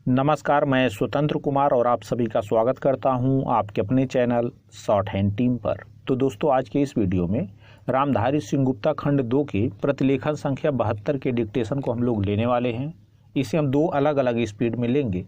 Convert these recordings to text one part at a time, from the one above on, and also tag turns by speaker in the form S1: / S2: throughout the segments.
S1: नमस्कार, मैं स्वतंत्र कुमार और आप सभी का स्वागत करता हूं आपके अपने चैनल शॉर्ट हैंड टीम पर। तो दोस्तों, आज के इस वीडियो में रामधारी सिंह गुप्ता खंड 2 के प्रतिलेखन संख्या 72 के डिक्टेशन को हम लोग लेने वाले हैं। इसे हम दो अलग अलग स्पीड में लेंगे।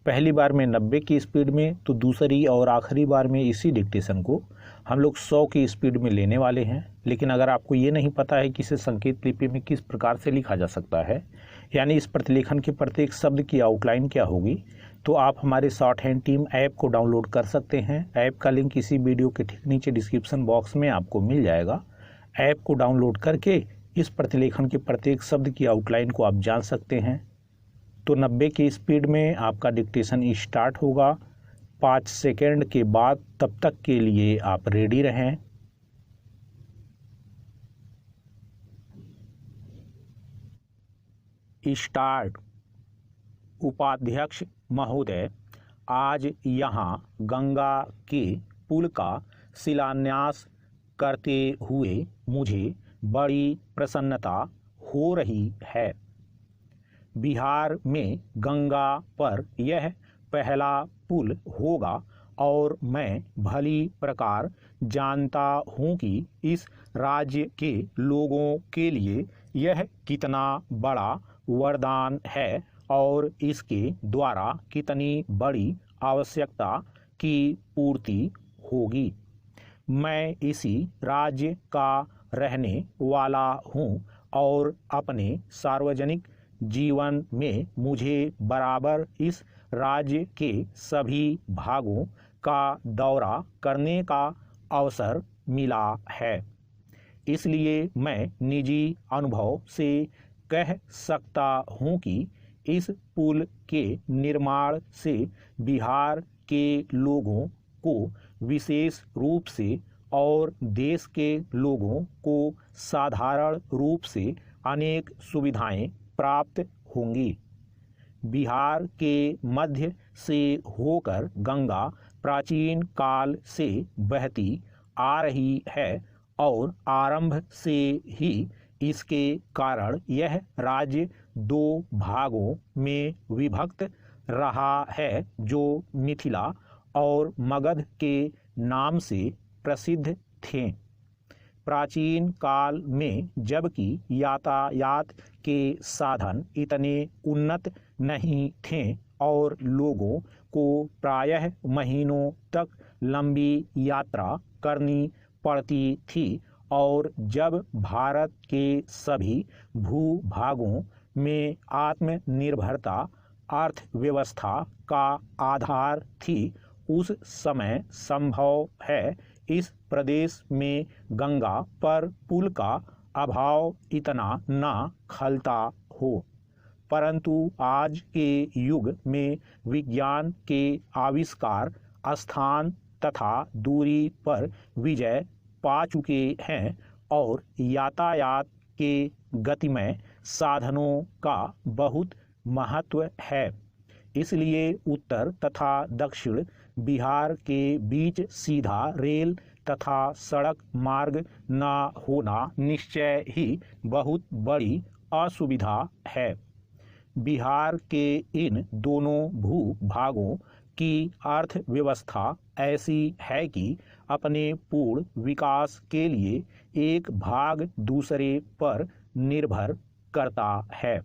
S1: पहली बार में 90 की स्पीड में, तो दूसरी और आखिरी बार में इसी डिक्टेशन को हम लोग 100 की स्पीड में लेने वाले हैं। लेकिन अगर आपको ये नहीं पता है कि इसे संकेत लिपि में किस प्रकार से लिखा जा सकता है, यानी इस प्रतिलेखन के प्रत्येक शब्द की आउटलाइन क्या होगी, तो आप हमारे शॉर्ट हैंड टीम ऐप को डाउनलोड कर सकते हैं। ऐप का लिंक इसी वीडियो के ठीक नीचे डिस्क्रिप्शन बॉक्स में आपको मिल जाएगा। ऐप को डाउनलोड करके इस प्रतिलेखन के प्रत्येक शब्द की आउटलाइन को आप जान सकते हैं। तो 90 की स्पीड में आपका डिक्टेशन स्टार्ट होगा 5 सेकेंड के बाद। तब तक के लिए आप रेडी रहें। स्टार्ट। उपाध्यक्ष महोदय, आज यहाँ गंगा के पुल का शिलान्यास करते हुए मुझे बड़ी प्रसन्नता हो रही है। बिहार में गंगा पर यह पहला पुल होगा और मैं भली प्रकार जानता हूँ कि इस राज्य के लोगों के लिए यह कितना बड़ा वरदान है और इसके द्वारा कितनी बड़ी आवश्यकता की पूर्ति होगी। मैं इसी राज्य का रहने वाला हूँ और अपने सार्वजनिक जीवन में मुझे बराबर इस राज्य के सभी भागों का दौरा करने का अवसर मिला है। इसलिए मैं निजी अनुभव से कह सकता हूँ कि इस पुल के निर्माण से बिहार के लोगों को विशेष रूप से और देश के लोगों को साधारण रूप से अनेक सुविधाएं प्राप्त होंगी। बिहार के मध्य से होकर गंगा प्राचीन काल से बहती आ रही है और आरंभ से ही इसके कारण यह राज्य दो भागों में विभक्त रहा है, जो मिथिला और मगध के नाम से प्रसिद्ध थे। प्राचीन काल में जबकि यातायात के साधन इतने उन्नत नहीं थे और लोगों को प्रायः महीनों तक लंबी यात्रा करनी पड़ती थी, और जब भारत के सभी भूभागों में आत्मनिर्भरता अर्थव्यवस्था का आधार थी, उस समय संभव है इस प्रदेश में गंगा पर पुल का अभाव इतना ना खलता हो। परंतु आज के युग में विज्ञान के आविष्कार स्थान तथा दूरी पर विजय पा चुके हैं और यातायात के गतिमय साधनों का बहुत महत्व है। इसलिए उत्तर तथा दक्षिण बिहार के बीच सीधा रेल तथा सड़क मार्ग न होना निश्चय ही बहुत बड़ी असुविधा है। बिहार के इन दोनों भूभागों की अर्थव्यवस्था ऐसी है कि अपने पूर्ण विकास के लिए एक भाग दूसरे पर निर्भर करता है।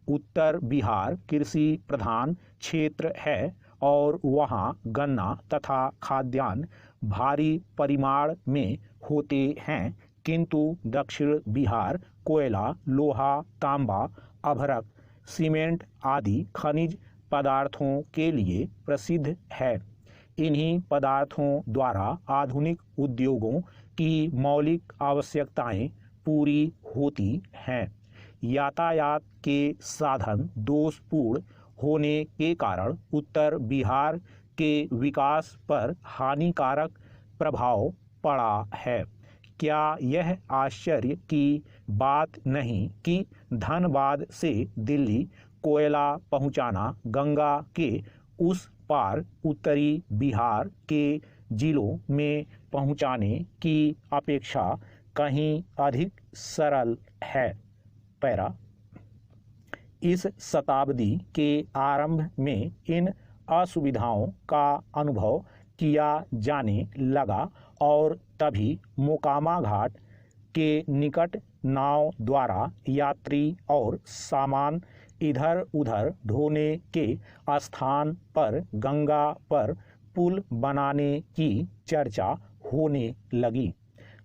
S1: उत्तर बिहार कृषि प्रधान क्षेत्र है और वहाँ गन्ना तथा खाद्यान्न भारी परिमाण में होते हैं, किंतु दक्षिण बिहार कोयला, लोहा, तांबा, अभ्रक, सीमेंट आदि खनिज पदार्थों के लिए प्रसिद्ध है। इन्हीं पदार्थों द्वारा आधुनिक उद्योगों की मौलिक आवश्यकताएं पूरी होती हैं। यातायात के साधन दोषपूर्ण होने के कारण उत्तर बिहार के विकास पर हानिकारक प्रभाव पड़ा है। क्या यह आश्चर्य की बात नहीं कि धनबाद से दिल्ली कोयला पहुंचाना गंगा के उस पार उत्तरी बिहार के जिलों में पहुंचाने की अपेक्षा कहीं अधिक सरल है। पैरा इस शताब्दी के आरंभ में इन असुविधाओं का अनुभव किया जाने लगा और तभी मोकामा घाट के निकट नाव द्वारा यात्री और सामान इधर उधर ढोने के स्थान पर गंगा पर पुल बनाने की चर्चा होने लगी।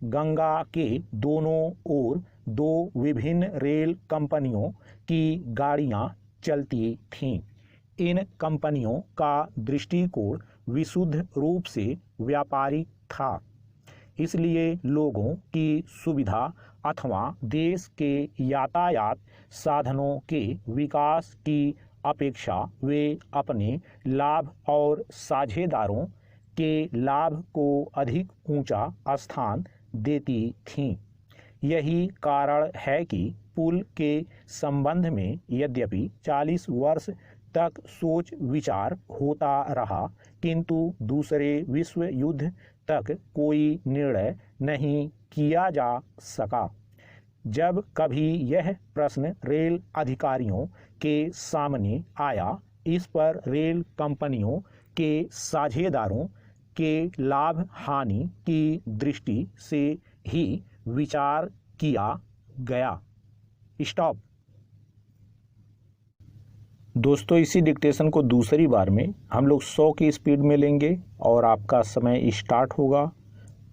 S1: गंगा के दोनों ओर दो विभिन्न रेल कंपनियों की गाड़ियां चलती थीं। इन कंपनियों का दृष्टिकोण विशुद्ध रूप से व्यापारिक था, इसलिए लोगों की सुविधा अथवा देश के यातायात साधनों के विकास की अपेक्षा वे अपने लाभ और साझेदारों के लाभ को अधिक ऊंचा स्थान देती थीं। यही कारण है कि पुल के संबंध में यद्यपि 40 वर्ष तक सोच विचार होता रहा, किंतु दूसरे विश्व युद्ध तक कोई निर्णय नहीं किया जा सका। जब कभी यह प्रश्न रेल अधिकारियों के सामने आया, इस पर रेल कंपनियों के साझेदारों के लाभ हानि की दृष्टि से ही विचार किया गया। स्टॉप। दोस्तों, इसी डिक्टेशन को दूसरी बार में हम लोग 100 की स्पीड में लेंगे और आपका समय स्टार्ट होगा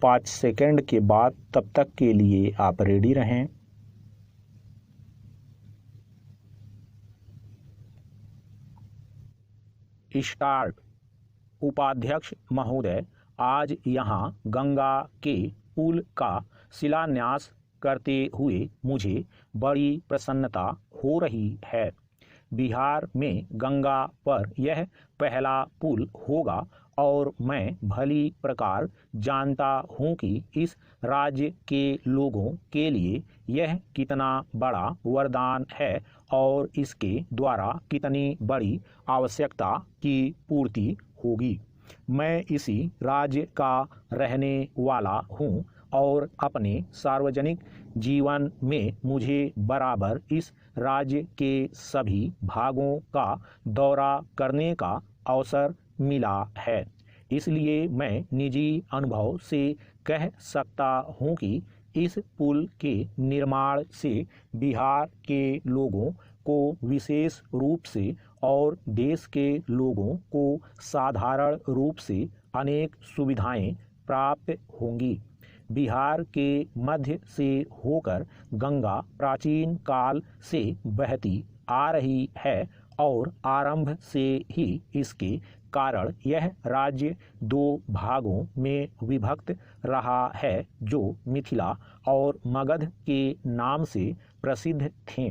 S1: 5 सेकंड के बाद। तब तक के लिए आप रेडी रहें। स्टार्ट। उपाध्यक्ष महोदय, आज यहाँ गंगा के पुल का शिलान्यास करते हुए मुझे बड़ी प्रसन्नता हो रही है। बिहार में गंगा पर यह पहला पुल होगा और मैं भली प्रकार जानता हूँ कि इस राज्य के लोगों के लिए यह कितना बड़ा वरदान है और इसके द्वारा कितनी बड़ी आवश्यकता की पूर्ति होगी। मैं इसी राज्य का रहने वाला हूँ और अपने सार्वजनिक जीवन में मुझे बराबर इस राज्य के सभी भागों का दौरा करने का अवसर मिला है। इसलिए मैं निजी अनुभव से कह सकता हूँ कि इस पुल के निर्माण से बिहार के लोगों को विशेष रूप से और देश के लोगों को साधारण रूप से अनेक सुविधाएं प्राप्त होंगी। बिहार के मध्य से होकर गंगा प्राचीन काल से बहती आ रही है और आरंभ से ही इसके कारण यह राज्य 2 भागों में विभक्त रहा है, जो मिथिला और मगध के नाम से प्रसिद्ध थे।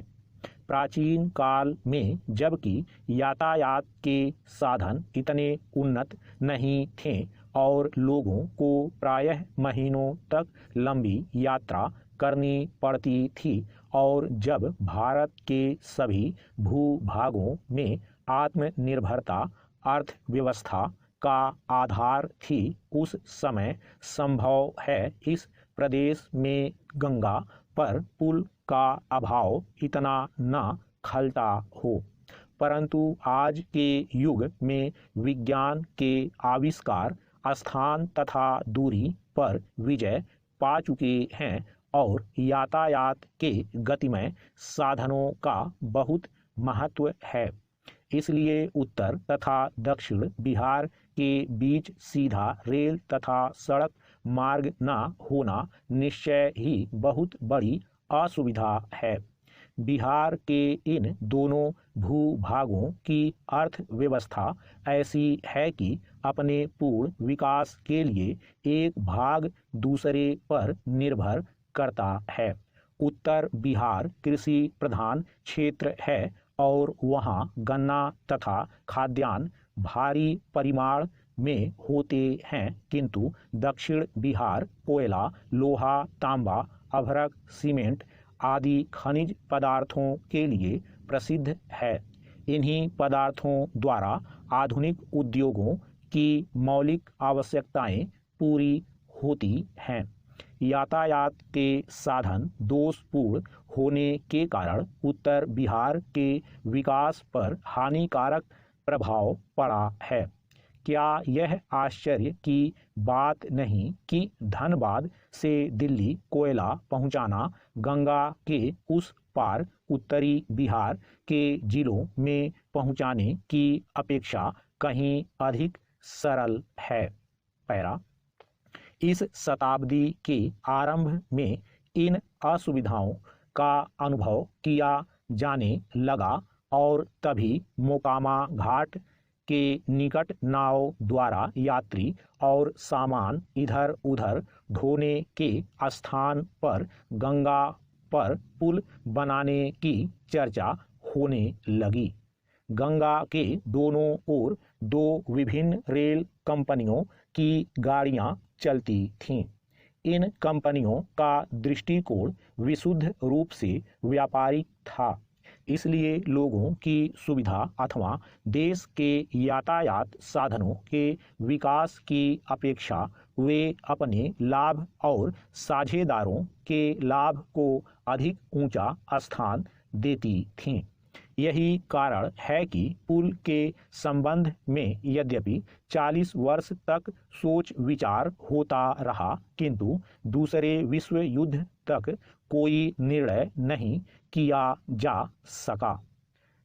S1: प्राचीन काल में जबकि यातायात के साधन इतने उन्नत नहीं थे और लोगों को प्रायः महीनों तक लंबी यात्रा करनी पड़ती थी और जब भारत के सभी भूभागों में आत्मनिर्भरता अर्थव्यवस्था का आधार थी, उस समय संभव है इस प्रदेश में गंगा पर पुल का अभाव इतना न खलता हो। परंतु आज के युग में विज्ञान के आविष्कार स्थान तथा दूरी पर विजय पा चुके हैं और यातायात के गतिमय साधनों का बहुत महत्व है। इसलिए उत्तर तथा दक्षिण बिहार के बीच सीधा रेल तथा सड़क मार्ग न होना निश्चय ही बहुत बड़ी असुविधा है। बिहार के इन दोनों भूभागों की अर्थव्यवस्था ऐसी है कि अपने पूर्ण विकास के लिए एक भाग दूसरे पर निर्भर करता है। उत्तर बिहार कृषि प्रधान क्षेत्र है और वहाँ गन्ना तथा खाद्यान्न भारी परिमाण में होते हैं, किंतु दक्षिण बिहार कोयला, लोहा, तांबा, अभ्रक, सीमेंट आदि खनिज पदार्थों के लिए प्रसिद्ध है। इन्हीं पदार्थों द्वारा आधुनिक उद्योगों की मौलिक आवश्यकताएं पूरी होती हैं। यातायात के साधन दोषपूर्ण होने के कारण उत्तर बिहार के विकास पर हानिकारक प्रभाव पड़ा है। क्या यह आश्चर्य की बात नहीं कि धनबाद से दिल्ली कोयला पहुंचाना गंगा के उस पार उत्तरी बिहार के जिलों में पहुंचाने की अपेक्षा कहीं अधिक सरल है। पैरा इस शताब्दी के आरंभ में इन असुविधाओं का अनुभव किया जाने लगा और तभी मोकामा घाट के निकट नाव द्वारा यात्री और सामान इधर उधर ढोने के स्थान पर गंगा पर पुल बनाने की चर्चा होने लगी। गंगा के दोनों ओर दो विभिन्न रेल कंपनियों की गाड़ियां चलती थीं। इन कंपनियों का दृष्टिकोण विशुद्ध रूप से व्यापारिक था, इसलिए लोगों की सुविधा अथवा देश के यातायात साधनों के विकास की अपेक्षा वे अपने लाभ और साझेदारों के लाभ को अधिक ऊंचा स्थान देती थीं। यही कारण है कि पुल के संबंध में यद्यपि 40 वर्ष तक सोच विचार होता रहा, किंतु दूसरे विश्व युद्ध तक कोई निर्णय नहीं किया जा सका।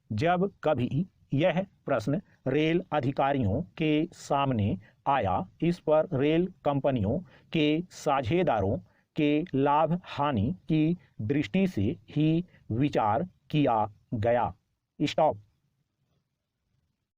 S1: जब कभी यह प्रश्न रेल अधिकारियों के सामने आया, इस पर रेल कंपनियों के साझेदारों के लाभ हानि की दृष्टि से ही विचार किया गया। स्टॉप।